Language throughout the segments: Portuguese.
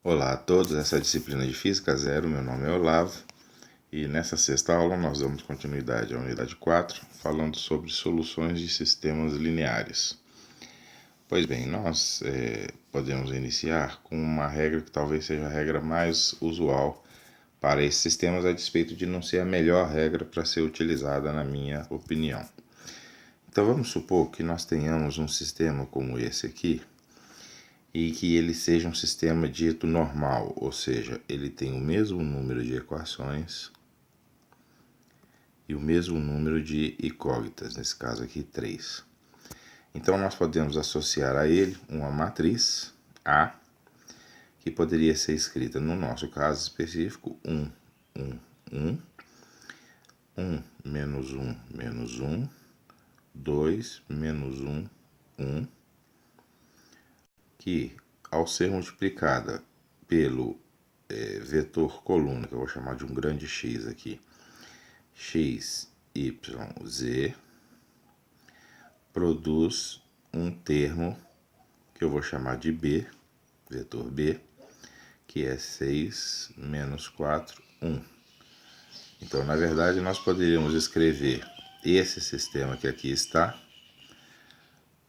Olá a todos, essa é a disciplina de Física Zero, meu nome é Olavo e nessa sexta aula nós damos continuidade à unidade 4, falando sobre soluções de sistemas lineares. Pois bem, nós podemos iniciar com uma regra que talvez seja a regra mais usual para esses sistemas, a despeito de não ser a melhor regra para ser utilizada, na minha opinião. Então vamos supor que nós tenhamos um sistema como esse aqui, e que ele seja um sistema dito normal, ou seja, ele tem o mesmo número de equações e o mesmo número de incógnitas, nesse caso aqui 3. Então nós podemos associar a ele uma matriz A, que poderia ser escrita, no nosso caso específico, 1, 1, 1, 1, menos 1, menos 1, 2, menos 1, 1, que ao ser multiplicada pelo vetor coluna, que eu vou chamar de um grande X aqui, x, y, z, produz um termo que eu vou chamar de B, vetor B, que é 6 menos 4, 1. Então, na verdade, nós poderíamos escrever esse sistema que aqui está,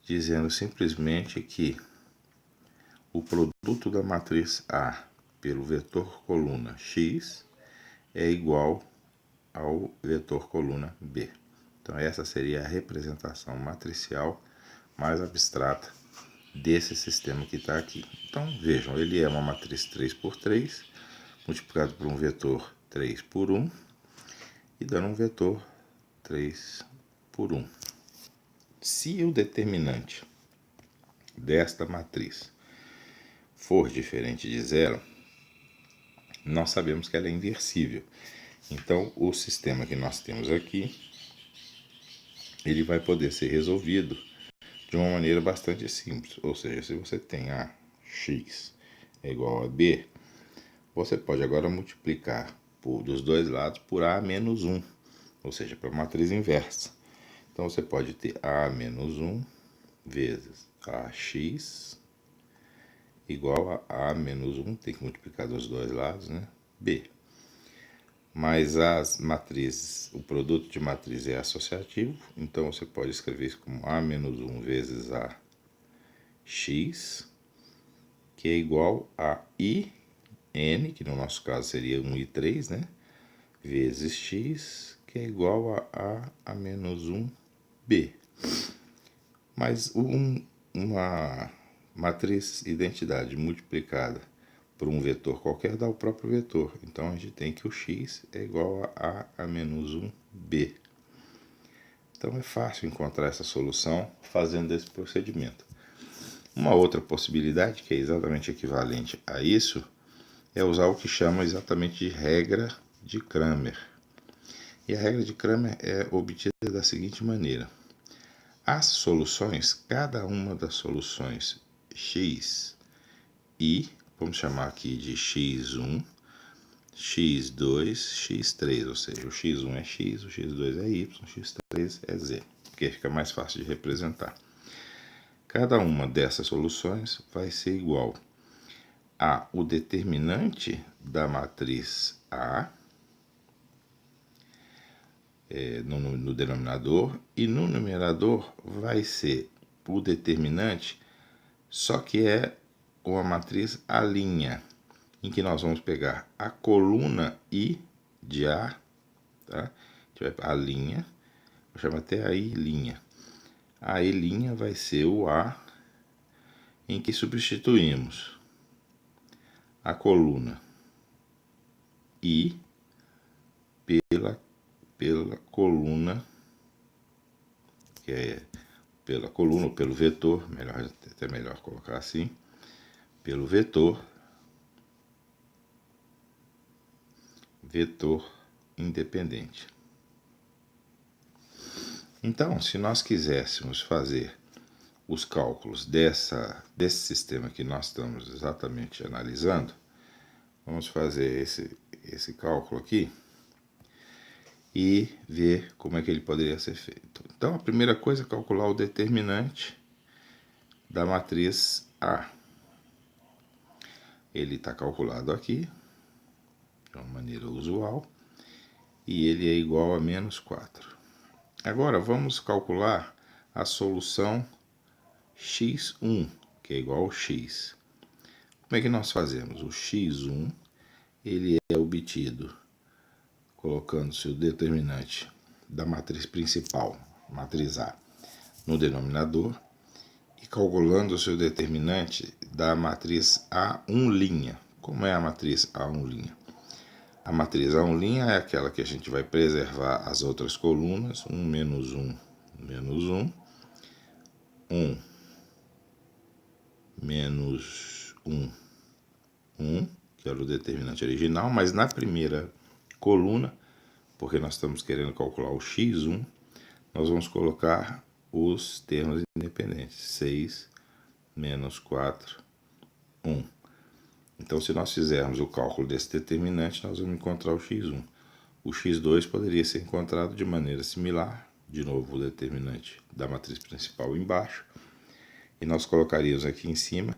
dizendo simplesmente que o produto da matriz A pelo vetor coluna X é igual ao vetor coluna B. Então essa seria a representação matricial mais abstrata desse sistema que está aqui. Então vejam, ele é uma matriz 3 por 3, multiplicado por um vetor 3 por 1, e dando um vetor 3 por 1. Se o determinante desta matriz for diferente de zero, nós sabemos que ela é inversível. Então, o sistema que nós temos aqui, ele vai poder ser resolvido de uma maneira bastante simples. Ou seja, se você tem a x é igual a b, você pode agora multiplicar dos dois lados por a menos 1, ou seja, para a matriz inversa. Então, você pode ter a menos 1 vezes ax igual a menos 1, tem que multiplicar dos dois lados, né? B. Mas as matrizes, o produto de matriz é associativo, então você pode escrever isso como a menos 1 vezes a x, que é igual a i, n, que no nosso caso seria 1 e 3, né? Vezes x, que é igual a menos 1b. Mas uma matriz identidade multiplicada por um vetor qualquer dá o próprio vetor. Então a gente tem que o x é igual a menos 1b. Então é fácil encontrar essa solução fazendo esse procedimento. Uma outra possibilidade, que é exatamente equivalente a isso, é usar o que chama exatamente de regra de Cramer. E a regra de Cramer é obtida da seguinte maneira. As soluções, cada uma das soluções x e, vamos chamar aqui de x1, x2, x3, ou seja, o x1 é x, o x2 é y, o x3 é z, porque fica mais fácil de representar. Cada uma dessas soluções vai ser igual a o determinante da matriz A no denominador, e no numerador vai ser o determinante, só que é uma matriz A', em que nós vamos pegar a coluna I de A, tá? A gente vai A', eu chamo até a I'. A I' vai ser o A em que substituímos a coluna I pela coluna, que é pela coluna ou pelo vetor, até melhor colocar assim, pelo vetor independente. Então, se nós quiséssemos fazer os cálculos desse sistema que nós estamos exatamente analisando, vamos fazer esse cálculo aqui e ver como é que ele poderia ser feito. Então, a primeira coisa é calcular o determinante da matriz A. ele está calculado aqui, de uma maneira usual, e ele é igual a menos 4. Agora vamos calcular a solução x1, que é igual ao x. Como é que nós fazemos? O x1 ele é obtido colocando-se o determinante da matriz principal, matriz A, no denominador, e calculando o seu determinante da matriz A1'. Como é a matriz A1'? A matriz A1' é aquela que a gente vai preservar as outras colunas, 1, menos 1, menos 1, 1, menos 1, 1, que era o determinante original, mas na primeira coluna, porque nós estamos querendo calcular o x1, nós vamos colocar os termos independentes, 6, menos 4, 1. Então, se nós fizermos o cálculo desse determinante, nós vamos encontrar o x1. O x2 poderia ser encontrado de maneira similar, de novo o determinante da matriz principal embaixo, e nós colocaríamos aqui em cima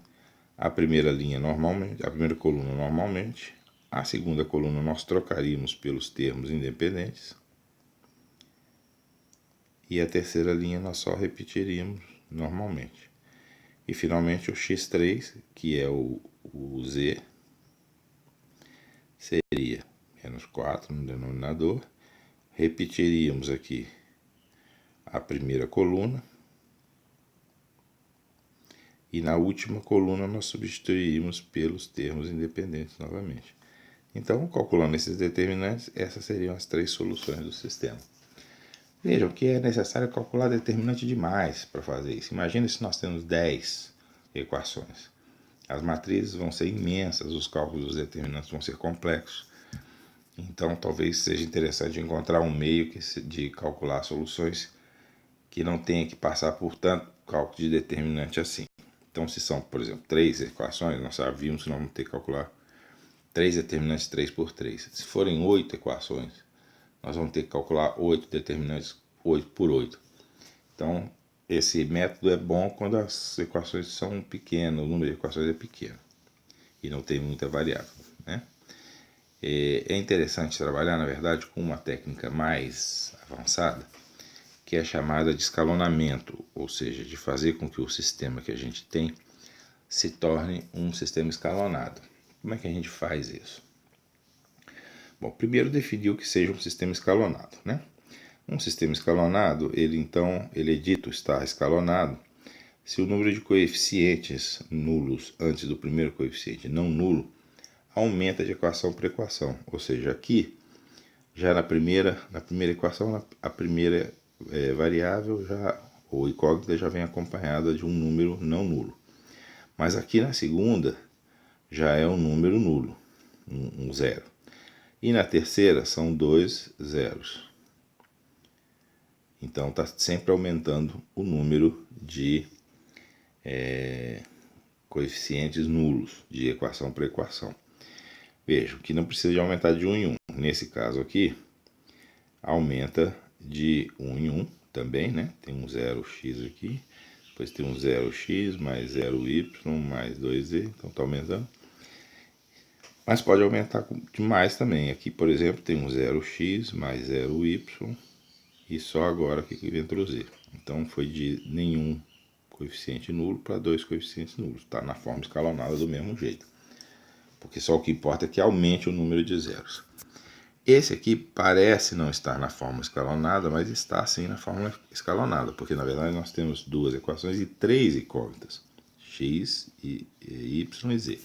a primeira linha normalmente, a primeira coluna normalmente, a segunda coluna nós trocaríamos pelos termos independentes, e a terceira linha nós só repetiríamos normalmente. E finalmente o x3, que é o z, seria menos 4 no denominador. Repetiríamos aqui a primeira coluna. E na última coluna nós substituiríamos pelos termos independentes novamente. Então, calculando esses determinantes, essas seriam as 3 soluções do sistema. Vejam que é necessário calcular determinante demais para fazer isso. Imagina se nós temos 10 equações. As matrizes vão ser imensas, os cálculos dos determinantes vão ser complexos. Então, talvez seja interessante encontrar um meio de calcular soluções que não tenha que passar por tanto cálculo de determinante assim. Então, se são, por exemplo, 3 equações, nós já vimos que nós vamos ter que calcular 3 determinantes 3 por 3. Se forem 8 equações, nós vamos ter que calcular 8 determinantes 8 por 8. Então, esse método é bom quando as equações são pequenas, o número de equações é pequeno e não tem muita variável, né? É interessante trabalhar, na verdade, com uma técnica mais avançada, que é chamada de escalonamento, ou seja, de fazer com que o sistema que a gente tem se torne um sistema escalonado. Como é que a gente faz isso? Bom, primeiro definir o que seja um sistema escalonado, né? Um sistema escalonado, ele é dito estar escalonado se o número de coeficientes nulos antes do primeiro coeficiente não nulo aumenta de equação por equação. Ou seja, aqui, já na primeira equação, a primeira variável ou incógnita já vem acompanhada de um número não nulo. Mas aqui na segunda já é um número nulo, um zero. E na terceira são 2 zeros. Então está sempre aumentando o número de coeficientes nulos de equação por equação. Vejam que não precisa de aumentar de 1 em 1. Nesse caso aqui, aumenta de 1 em 1 também, né? Tem um 0x aqui, depois tem um 0x mais 0y mais 2z, então está aumentando. Mas pode aumentar demais também. Aqui, por exemplo, tem um 0x mais 0y e só agora aqui que entra o z. Então foi de nenhum coeficiente nulo para 2 coeficientes nulos. Está na forma escalonada do mesmo jeito. Porque só o que importa é que aumente o número de zeros. Esse aqui parece não estar na forma escalonada, mas está sim na forma escalonada, porque na verdade nós temos 2 equações e 3 incógnitas, x, y e z.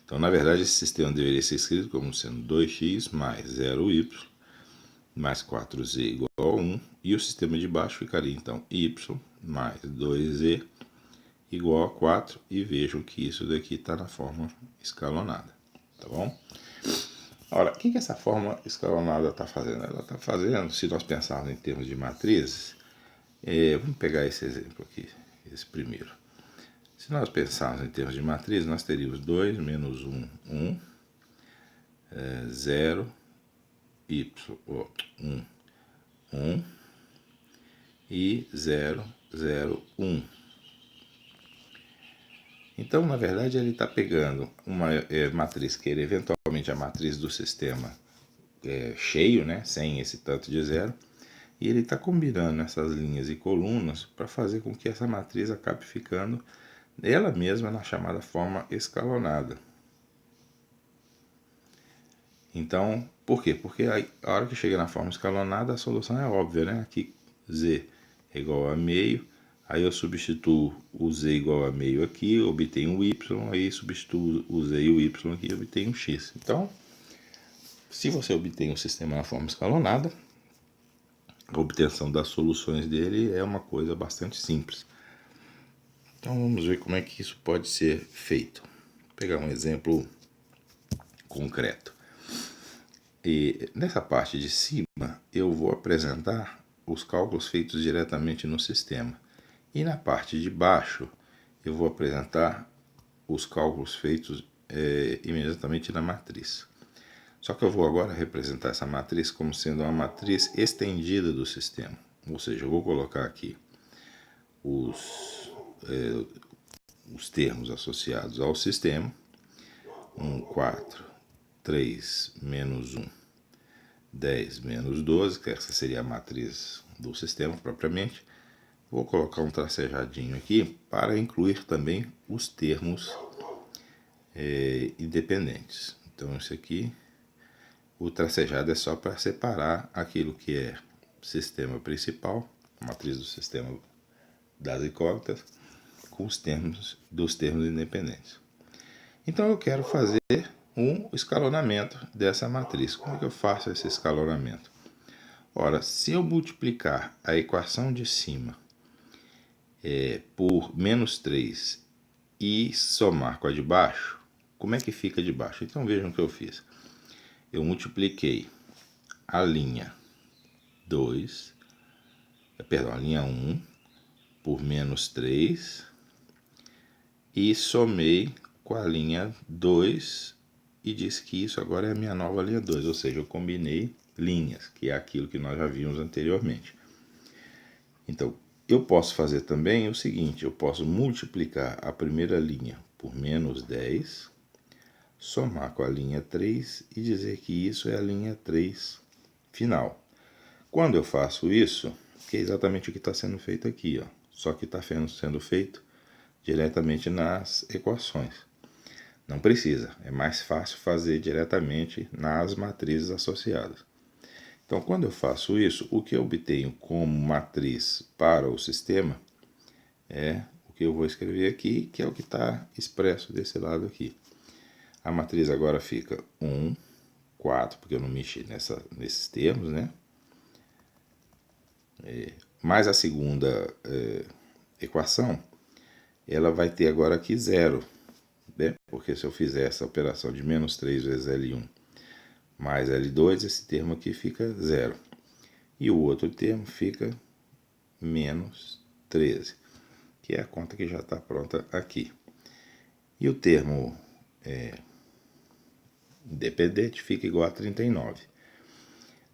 Então, na verdade, esse sistema deveria ser escrito como sendo 2x mais 0y mais 4z igual a 1, e o sistema de baixo ficaria então y mais 2z igual a 4, e vejam que isso daqui está na forma escalonada, tá bom? Ora, o que essa forma escalonada está fazendo? Ela está fazendo, se nós pensarmos em termos de matrizes, vamos pegar esse exemplo aqui, esse primeiro. Se nós pensarmos em termos de matriz, nós teríamos 2 menos 1, 1, 0, y, 1, 1 e 0, 0, 1. Então, na verdade, ele está pegando uma matriz que era eventualmente a matriz do sistema cheio, né, sem esse tanto de zero, e ele está combinando essas linhas e colunas para fazer com que essa matriz acabe ficando ela mesma na chamada forma escalonada. Então, por quê? Porque a hora que chega na forma escalonada, a solução é óbvia, né? Aqui z é igual a meio, aí eu substituo o z igual a meio aqui, obtenho o y, aí substituo o z e o y aqui e obtenho o x. Então, se você obtém um sistema na forma escalonada, a obtenção das soluções dele é uma coisa bastante simples. Então vamos ver como é que isso pode ser feito. Vou pegar um exemplo concreto. E nessa parte de cima eu vou apresentar os cálculos feitos diretamente no sistema. E na parte de baixo eu vou apresentar os cálculos feitos imediatamente na matriz. Só que eu vou agora representar essa matriz como sendo uma matriz estendida do sistema. Ou seja, eu vou colocar aqui os termos associados ao sistema. 1, 4, 3, menos 1, 10, menos 12, que essa seria a matriz do sistema propriamente. Vou colocar um tracejadinho aqui para incluir também os termos independentes. Então, isso aqui, o tracejado é só para separar aquilo que é sistema principal, a matriz do sistema das incógnitas, com os termos dos termos independentes. Então eu quero fazer um escalonamento dessa matriz. Como é que eu faço esse escalonamento? Ora, se eu multiplicar a equação de cima por menos 3 e somar com a de baixo, como é que fica de baixo? Então vejam o que eu fiz. Eu multipliquei a linha 2, a linha 1 por menos 3 e somei com a linha 2 e disse que isso agora é a minha nova linha 2, ou seja, eu combinei linhas, que é aquilo que nós já vimos anteriormente. Então, eu posso fazer também o seguinte, eu posso multiplicar a primeira linha por menos 10, somar com a linha 3 e dizer que isso é a linha 3 final. Quando eu faço isso, que é exatamente o que está sendo feito aqui, ó, só que está sendo feito diretamente nas equações. Não precisa, é mais fácil fazer diretamente nas matrizes associadas. Então, quando eu faço isso, o que eu obtenho como matriz para o sistema é o que eu vou escrever aqui, que é o que está expresso desse lado aqui. A matriz agora fica 1, 4, porque eu não mexi nesses termos, né? Mais a segunda equação, ela vai ter agora aqui 0, né? Porque se eu fizer essa operação de menos 3 vezes L1 mais L2, esse termo aqui fica 0. E o outro termo fica menos 13, que é a conta que já está pronta aqui. E o termo independente fica igual a 39.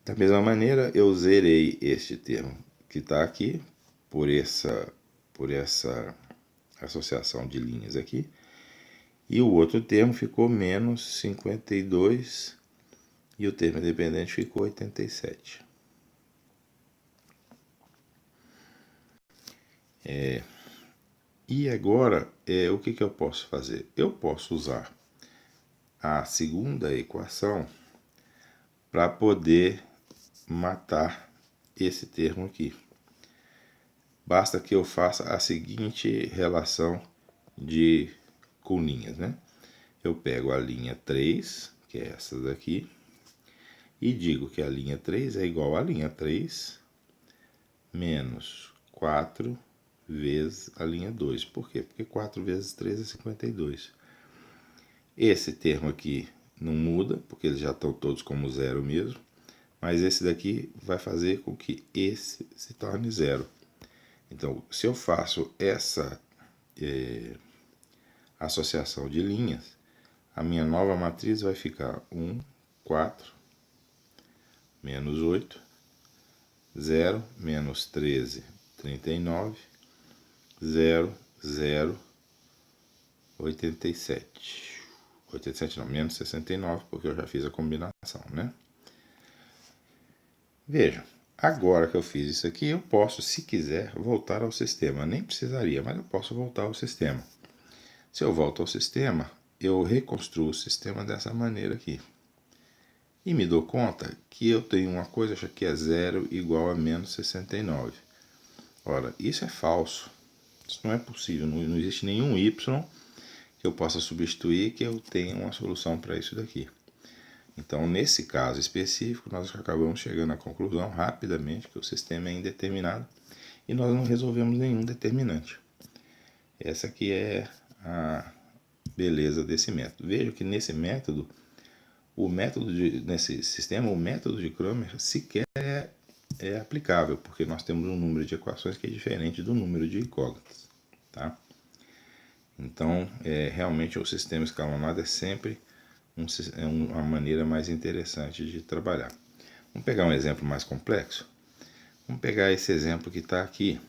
Da mesma maneira, eu zerei este termo que está aqui por essa associação de linhas aqui. E o outro termo ficou menos 52 e o termo independente ficou 87. E agora, o que eu posso fazer? Eu posso usar a segunda equação para poder matar esse termo aqui. Basta que eu faça a seguinte relação com linhas, né? Eu pego a linha 3, que é essa daqui, e digo que a linha 3 é igual a linha 3 menos 4 vezes a linha 2. Por quê? Porque 4 vezes 3 é 52. Esse termo aqui não muda, porque eles já estão todos como zero mesmo, mas esse daqui vai fazer com que esse se torne zero. Então, se eu faço essa associação de linhas, a minha nova matriz vai ficar 1, 4, menos 8, 0, menos 13, 39, 0, 0, 87. 87 não, menos 69, porque eu já fiz a combinação, né? Vejam, agora que eu fiz isso aqui, eu posso, se quiser, voltar ao sistema. Nem precisaria, mas eu posso voltar ao sistema. Se eu volto ao sistema, eu reconstruo o sistema dessa maneira aqui. E me dou conta que eu tenho uma coisa que é 0 igual a menos 69. Ora, isso é falso. Isso não é possível. Não existe nenhum y que eu possa substituir que eu tenha uma solução para isso daqui. Então, nesse caso específico, nós acabamos chegando à conclusão rapidamente que o sistema é indeterminado e nós não resolvemos nenhum determinante. Essa aqui é a beleza desse método. Veja que nesse método, nesse sistema, o método de Cramer sequer é aplicável, porque nós temos um número de equações que é diferente do número de incógnitas, tá? Então, realmente o sistema escalonado é sempre uma maneira mais interessante de trabalhar. Vamos pegar um exemplo mais complexo? Vamos pegar esse exemplo que está aqui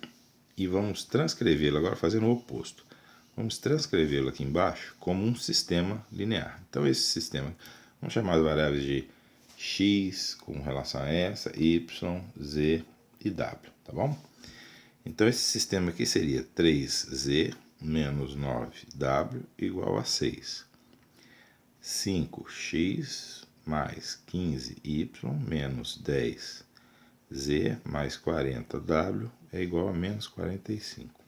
e vamos transcrevê-lo, agora fazendo o oposto. Vamos transcrevê-lo aqui embaixo como um sistema linear. Então esse sistema, vamos chamar as variáveis de x com relação a essa, y, z e w, tá bom? Então esse sistema aqui seria 3z menos 9w igual a 6. 5x mais 15y menos 10z mais 40w é igual a menos 45.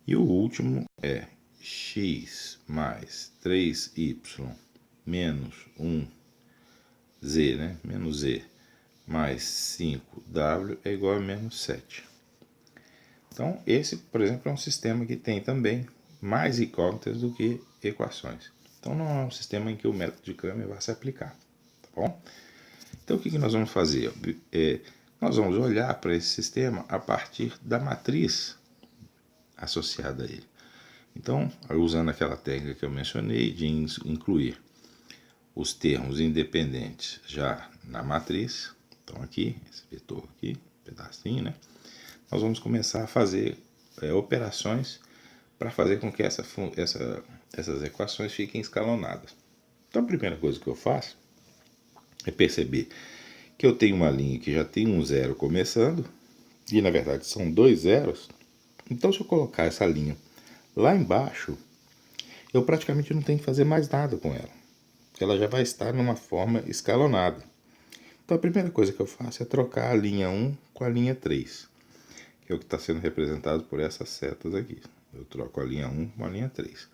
E o último é x mais 3y menos 1z, né? Menos z mais 5w é igual a menos 7. Então, esse, por exemplo, é um sistema que tem também mais incógnitas do que equações. Então, não é um sistema em que o método de Cramer vai se aplicar, tá bom? Então, o que nós vamos fazer? Nós vamos olhar para esse sistema a partir da matriz associada a ele. Então, usando aquela técnica que eu mencionei de incluir os termos independentes já na matriz, então aqui, esse vetor aqui, pedacinho, né? Nós vamos começar a fazer operações para fazer com que essas equações fiquem escalonadas. Então a primeira coisa que eu faço é perceber que eu tenho uma linha que já tem um zero começando, e na verdade são dois zeros. Então se eu colocar essa linha lá embaixo, eu praticamente não tenho que fazer mais nada com ela. Ela já vai estar numa forma escalonada. Então a primeira coisa que eu faço é trocar a linha 1 com a linha 3. Que é o que está sendo representado por essas setas aqui. Eu troco a linha 1 com a linha 3.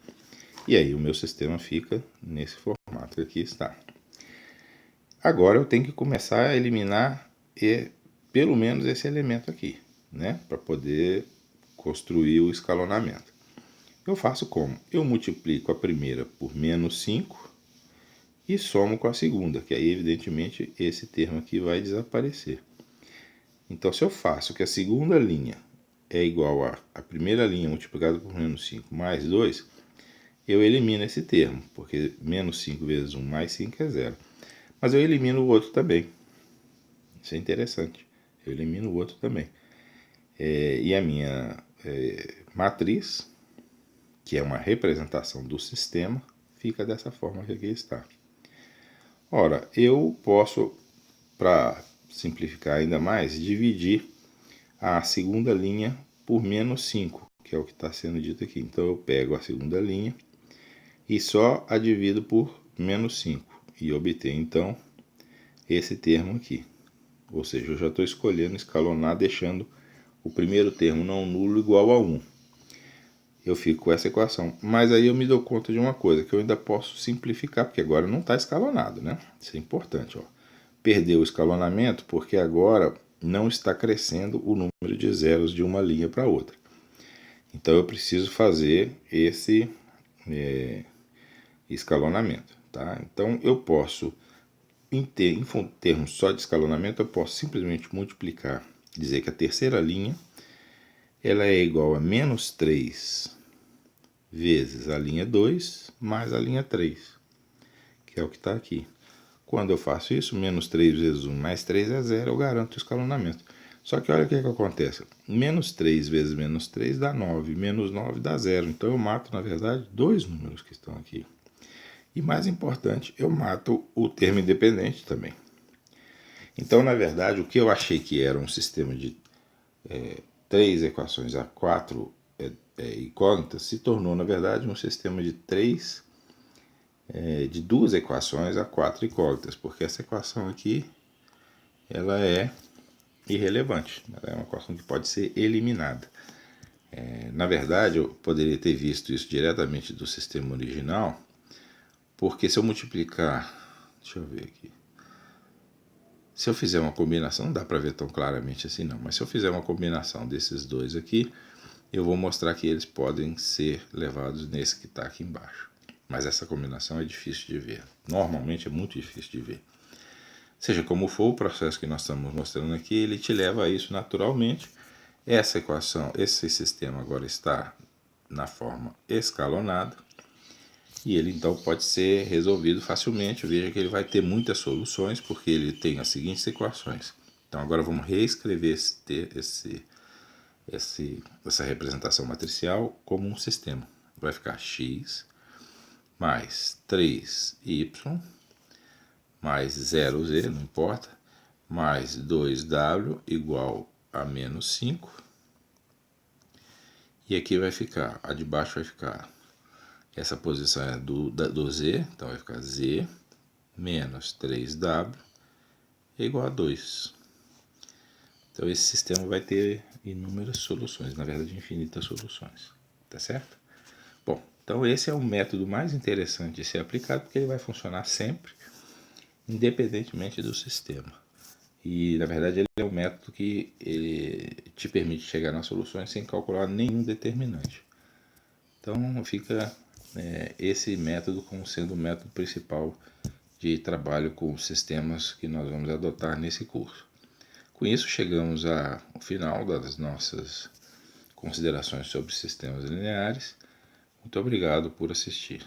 E aí o meu sistema fica nesse formato que aqui está. Agora eu tenho que começar a eliminar pelo menos esse elemento aqui, né? Para poder construir o escalonamento. Eu faço como? Eu multiplico a primeira por menos 5 e somo com a segunda, que aí evidentemente esse termo aqui vai desaparecer. Então, se eu faço que a segunda linha é igual a primeira linha multiplicada por menos 5 mais 2, eu elimino esse termo, porque menos 5 vezes 1 mais 5 é 0. Mas eu elimino o outro também. Isso é interessante. Eu elimino o outro também. E a minha matriz, que é uma representação do sistema, fica dessa forma que aqui está. Ora, eu posso, para simplificar ainda mais, dividir a segunda linha por menos 5, que é o que está sendo dito aqui. Então eu pego a segunda linha e só a divido por menos 5 e obtenho então esse termo aqui. Ou seja, eu já estou escolhendo escalonar, deixando o primeiro termo não nulo igual a 1. Eu fico com essa equação. Mas aí eu me dou conta de uma coisa, que eu ainda posso simplificar, porque agora não está escalonado, né? Isso é importante, ó. Perdeu o escalonamento porque agora não está crescendo o número de zeros de uma linha para outra. Então eu preciso fazer esse escalonamento, tá? Então eu posso, em termos só de escalonamento, eu posso simplesmente multiplicar, dizer que a terceira linha ela é igual a menos 3 vezes a linha 2 mais a linha 3, que é o que está aqui. Quando eu faço isso, menos 3 vezes 1 mais 3 é 0, eu garanto o escalonamento. Só que olha o que acontece. Menos 3 vezes menos 3 dá 9. Menos 9 dá 0. Então eu mato, na verdade, dois números que estão aqui. E mais importante, eu mato o termo independente também. Então, na verdade, o que eu achei que era um sistema de 3 equações a 4 incógnitas se tornou, na verdade, um sistema de de duas equações a 4 incógnitas, porque essa equação aqui ela é irrelevante, ela é uma equação que pode ser eliminada. Na verdade, eu poderia ter visto isso diretamente do sistema original, porque se eu multiplicar, deixa eu ver aqui, se eu fizer uma combinação, não dá para ver tão claramente assim não, mas se eu fizer uma combinação desses dois aqui, eu vou mostrar que eles podem ser levados nesse que está aqui embaixo. Mas essa combinação é difícil de ver, normalmente é muito difícil de ver. Seja como for, o processo que nós estamos mostrando aqui, ele te leva a isso naturalmente. Essa equação, esse sistema agora está na forma escalonada e ele então pode ser resolvido facilmente. Veja que ele vai ter muitas soluções porque ele tem as seguintes equações. Então agora vamos reescrever essa representação matricial como um sistema. Vai ficar x mais 3y mais 0z, não importa, mais 2w igual a menos 5. E aqui vai ficar, a de baixo vai ficar, essa posição é do z, então vai ficar z menos 3w igual a 2. Então esse sistema vai ter inúmeras soluções, na verdade infinitas soluções, tá certo? Bom, então esse é o método mais interessante de ser aplicado, porque ele vai funcionar sempre, independentemente do sistema. E na verdade ele é um método que te permite chegar nas soluções sem calcular nenhum determinante. Então fica esse método como sendo o método principal de trabalho com sistemas que nós vamos adotar nesse curso. Com isso chegamos ao final das nossas considerações sobre sistemas lineares. Muito obrigado por assistir.